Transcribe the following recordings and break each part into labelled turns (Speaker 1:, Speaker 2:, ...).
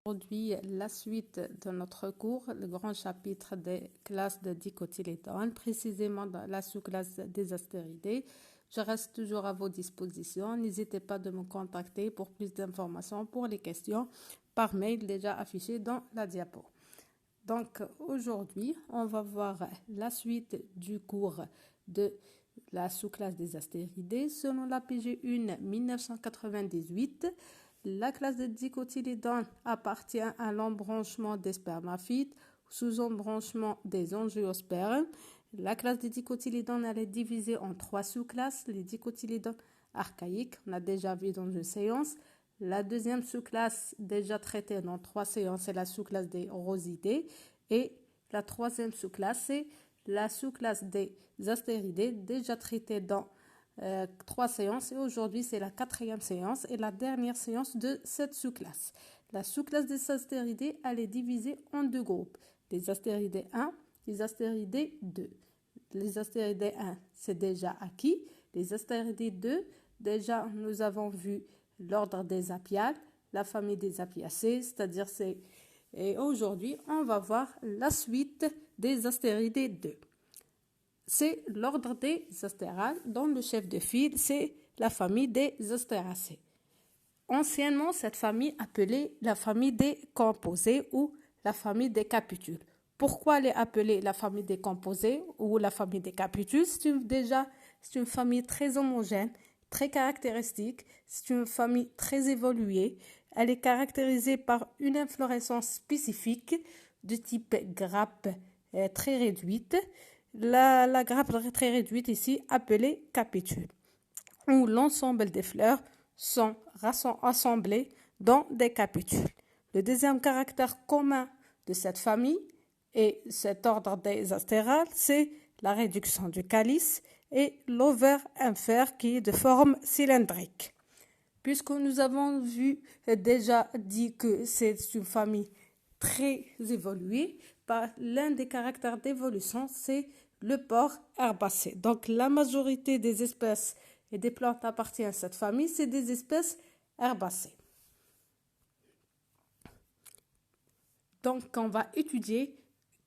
Speaker 1: Aujourd'hui, la suite de notre cours, le grand chapitre des classes de dicotylédones, précisément dans la sous-classe des astéridés. Je reste toujours à vos dispositions. N'hésitez pas de me contacter pour plus d'informations pour les questions par mail déjà affichées dans la diapo. Donc aujourd'hui, on va voir la suite du cours de la sous-classe des astéridés selon la PG 1 1998. La classe des dicotylédones appartient à l'embranchement des spermaphites, sous-embranchement des angiospermes. La classe des dicotylédones elle est divisée en 3 sous-classes. Les dicotylédones archaïques, on a déjà vu dans une séance. La deuxième sous-classe déjà traitée dans 3 séances, c'est la sous-classe des rosidés. Et la troisième sous-classe, c'est la sous-classe des astéridés, déjà traitée dans 3 séances. Et aujourd'hui, c'est la 4e séance et la dernière séance de cette sous-classe. La sous-classe des astéridés, elle est divisée en 2 groupes. Les astéridés 1, les astéridés 2. Les astéridés 1, c'est déjà acquis. Les astéridés 2, déjà, nous avons vu l'ordre des apiales, la famille des apiacées, c'est-à-dire c'est... Et aujourd'hui, on va voir la suite des astéridés 2. C'est l'ordre des astérales, dont le chef de file, c'est la famille des astéracées. Anciennement, cette famille appelée la famille des composés ou la famille des capitules. Pourquoi elle est appelée la famille des composés ou la famille des capitules? C'est une famille très homogène, très caractéristique. C'est une famille très évoluée. Elle est caractérisée par une inflorescence spécifique de type grappe très réduite. La grappe très réduite ici appelée capitule, où l'ensemble des fleurs sont assemblées dans des capitules. Le deuxième caractère commun de cette famille et cet ordre des astérales, c'est la réduction du calice et l'ovaire infère qui est de forme cylindrique. Puisque nous avons déjà dit que c'est une famille très évoluée, l'un des caractères d'évolution, c'est le port herbacé. Donc la majorité des espèces et des plantes appartiennent à cette famille, c'est des espèces herbacées. Donc on va étudier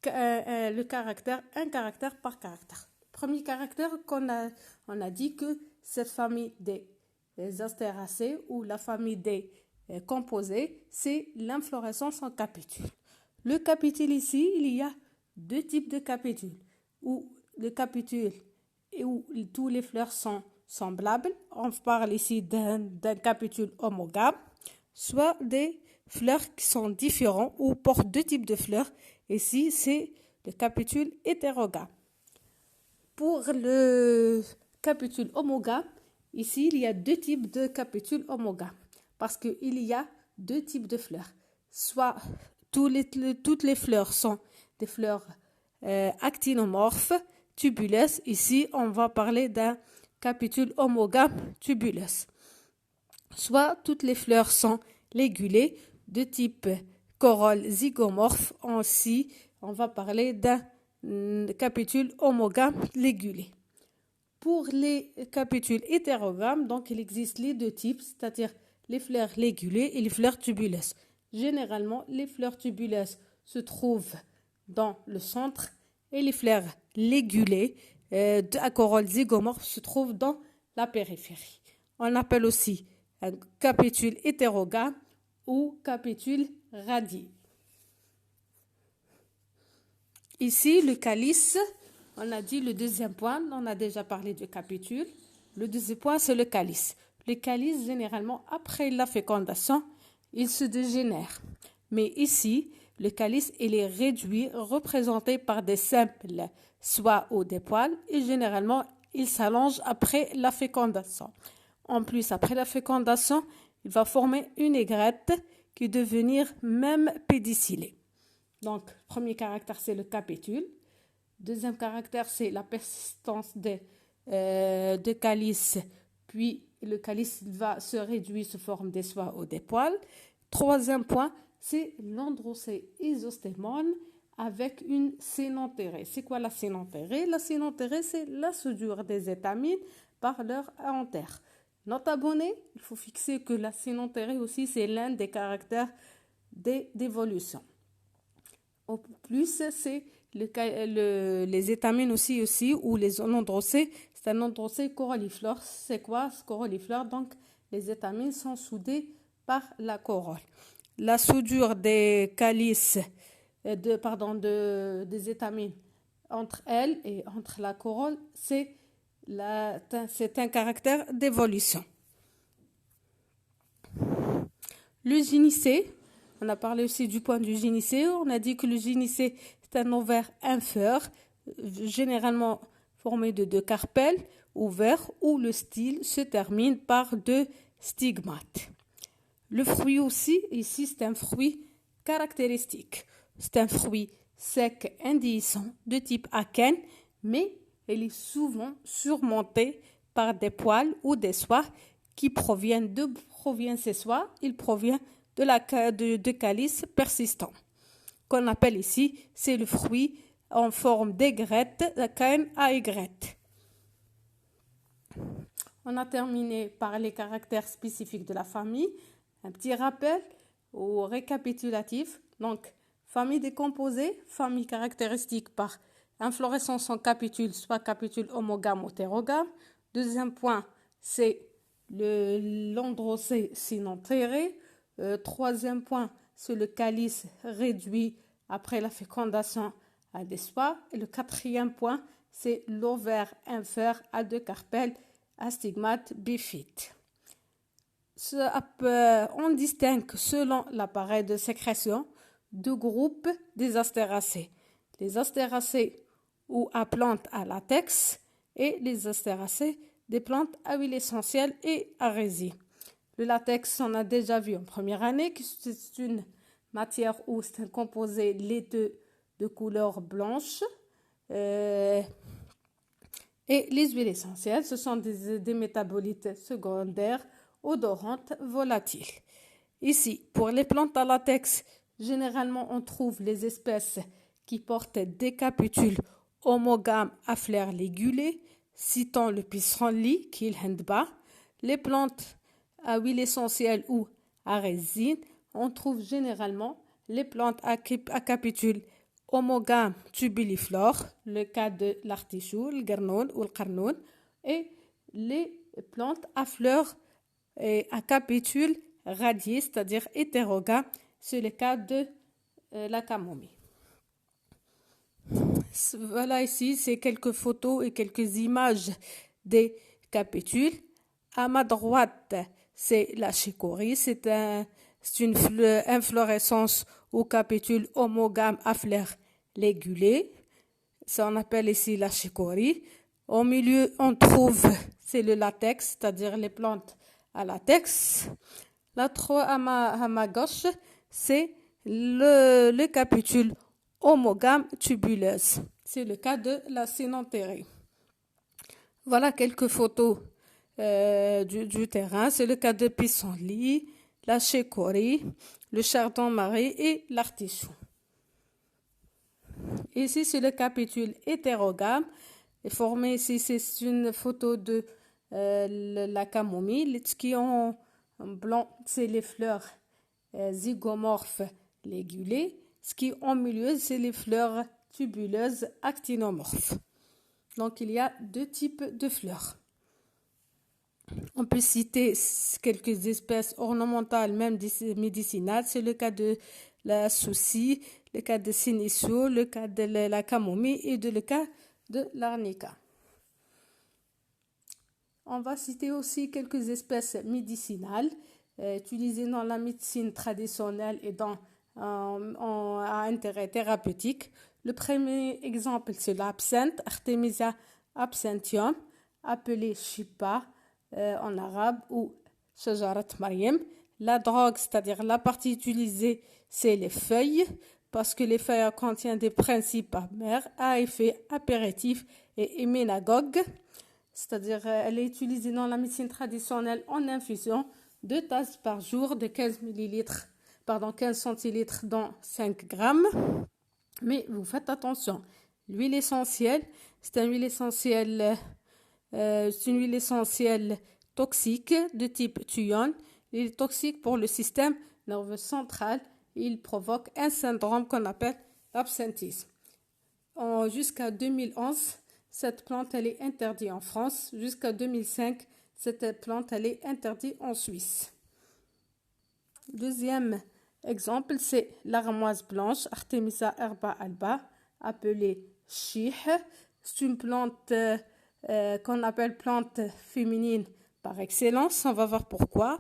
Speaker 1: le caractère, un caractère par caractère. Premier caractère on a dit que cette famille des astéracées ou la famille des composés, c'est l'inflorescence en capitule. Le capitule ici, il y a 2 types de capitules, où le capitule et où tous les fleurs sont semblables. On parle ici d'un capitule homogame, soit des fleurs qui sont différents ou portent 2 types de fleurs. Ici, c'est le capitule hétérogame. Pour le capitule homogame, ici, il y a 2 types de capitules homogames parce qu'il y a 2 types de fleurs. Soit toutes les fleurs sont des fleurs actinomorphes, tubuleuses. Ici, on va parler d'un capitule homogame tubuleux. Soit toutes les fleurs sont ligulées de type corolle zygomorphe. Ainsi, on va parler d'un capitule homogame ligulé. Pour les capitules hétérogames, donc il existe les 2 types, c'est-à-dire les fleurs ligulées et les fleurs tubuleuses. Généralement, les fleurs tubuleuses se trouvent dans le centre et les fleurs ligulées à corolle zygomorphe se trouvent dans la périphérie. On appelle aussi un capitule hétérogame ou capitule radié. Ici, le calice, on a dit le deuxième point, on a déjà parlé du capitule. Le deuxième point, c'est le calice. Le calice, généralement, après la fécondation, il se dégénère. Mais ici, le calice, il est réduit, représenté par des simples soies ou des poils, et généralement, il s'allonge après la fécondation. En plus, après la fécondation, il va former une aigrette qui va devenir même pédicellée. Donc, premier caractère, c'est le capitule. Deuxième caractère, c'est la persistance de calice, puis le calice va se réduire sous forme des soies ou des poils. Troisième point, c'est l'androcée-isostémone avec une cénantérée. C'est quoi la cénantérée? La cénantérée, c'est la soudure des étamines par leur antère. Note abonnée, il faut fixer que la cénantérée aussi, c'est l'un des caractères d'évolution. Au plus, c'est les étamines aussi, ou les non-drossés. C'est un non-drossé coroliflore. C'est quoi ce coroliflore? Donc, les étamines sont soudées par la corolle. La soudure des calices, des étamines entre elles et entre la corolle, c'est un caractère d'évolution. Le gynicée, on a parlé aussi du point du gynicée. On a dit que le gynicée, c'est un ovaire inférieur, généralement formé de 2 carpelles ouverts où le style se termine par 2 stigmates. Le fruit aussi, ici, c'est un fruit caractéristique. C'est un fruit sec indéhiscent de type akène, mais il est souvent surmonté par des poils ou des soies qui proviennent ces soies, il provient de calices persistants. Qu'on appelle ici, c'est le fruit en forme d'aigrette, akène à aigrette. On a terminé par les caractères spécifiques de la famille. Un petit rappel ou récapitulatif. Donc, famille décomposée, famille caractéristique par inflorescence en capitule, soit capitule homogame ou hétérogame. Deuxième point, c'est l'androcée synanthéré. Troisième point, c'est le calice réduit après la fécondation à des soies. Et le quatrième point, c'est l'ovaire inférieur à 2 carpelles à stigmates biphytes. On distingue selon l'appareil de sécrétion 2 groupes des astéracées. Les astéracées ou à plantes à latex et les astéracées des plantes à huile essentielle et à résine. Le latex, on a déjà vu en première année que c'est une matière où c'est un composé laiteux de couleur blanche. Et les huiles essentielles, ce sont des métabolites secondaires odorantes volatiles. Ici, pour les plantes à latex, généralement on trouve les espèces qui portent des capitules homogames à fleurs ligulées, citant le pissenlit, qui est le handba. Les plantes à huile essentielle ou à résine, on trouve généralement les plantes à capitules homogames tubuliflores, le cas de l'artichaut, le garnoun ou le qarnoun, et les plantes à fleurs et à capitules radiés, c'est-à-dire hétérogames, c'est le cas de la camomille. Voilà ici, c'est quelques photos et quelques images des capitules. À ma droite, c'est la chicorie, c'est une inflorescence aux capitules homogames à fleurs ligulées. Ça on appelle ici la chicorie. Au milieu, on trouve, c'est le latex, c'est-à-dire les plantes à latex. Là, à ma gauche, c'est le capitule homogame tubuleuse. C'est le cas de la cynanthérée. Voilà quelques photos du terrain. C'est le cas de pissenlit, la chicorie, le chardon-marie et l'artichaut. Ici, c'est le capitule hétérogame. Formé ici, c'est une photo de la camomille. Ce qui est en blanc, c'est les fleurs zygomorphes ligulées. Ce qui est en milieu, c'est les fleurs tubuleuses actinomorphes. Donc, il y a 2 types de fleurs. On peut citer quelques espèces ornementales, même médicinales. C'est le cas de la souci, le cas de sénicio, le cas de la camomille et le cas de l'arnica. On va citer aussi quelques espèces médicinales utilisées dans la médecine traditionnelle et à intérêt thérapeutique. Le premier exemple, c'est l'absinthe, Artemisia absinthium, appelée Shipa en arabe ou Shajarat Maryam. La drogue, c'est-à-dire la partie utilisée, c'est les feuilles, parce que les feuilles contiennent des principes amers à effet apéritif et hyménagogue. C'est-à-dire elle est utilisée dans la médecine traditionnelle en infusion, 2 tasses par jour de 15 centilitres dans 5 grammes. Mais vous faites attention, l'huile essentielle, c'est une huile essentielle toxique de type thuone. Elle est toxique pour le système nerveux central il provoque un syndrome qu'on appelle l'absentisme. Jusqu'à 2011, cette plante elle est interdite en France. Jusqu'à 2005, cette plante elle est interdite en Suisse. Deuxième exemple, c'est l'armoise blanche, Artemisia herba alba, appelée chih. C'est une plante qu'on appelle plante féminine par excellence. On va voir pourquoi.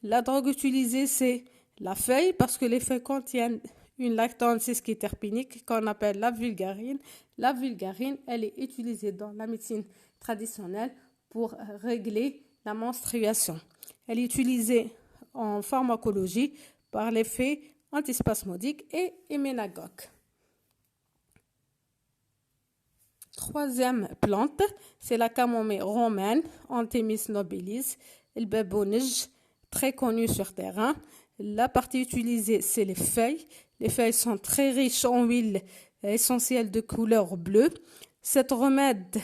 Speaker 1: La drogue utilisée, c'est la feuille, parce que les feuilles contiennent une lactone sesquiterpénique qu'on appelle la vulgarine. La vulgarine, elle est utilisée dans la médecine traditionnelle pour régler la menstruation. Elle est utilisée en pharmacologie par l'effet antispasmodique et hyménagogue. Troisième plante, c'est la camomille romaine, Anthemis nobilis, le babonige, très connu sur terrain. La partie utilisée, c'est les feuilles. Les feuilles sont très riches en huile essentielle de couleur bleue. Cette remède,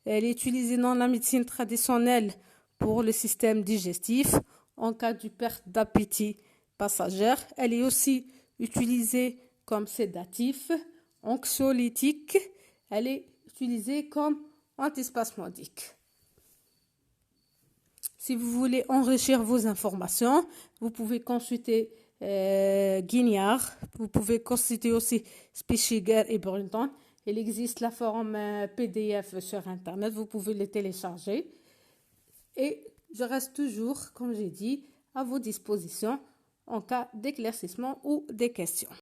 Speaker 1: elle est utilisée dans la médecine traditionnelle pour le système digestif en cas de perte d'appétit passagère. Elle est aussi utilisée comme sédatif, anxiolytique. Elle est utilisée comme antispasmodique. Si vous voulez enrichir vos informations, vous pouvez consulter Guignard, vous pouvez consulter aussi Spichiger et Brunton. Il existe la forme PDF sur Internet, vous pouvez les télécharger. Et je reste toujours, comme j'ai dit, à vos dispositions en cas d'éclaircissement ou des questions.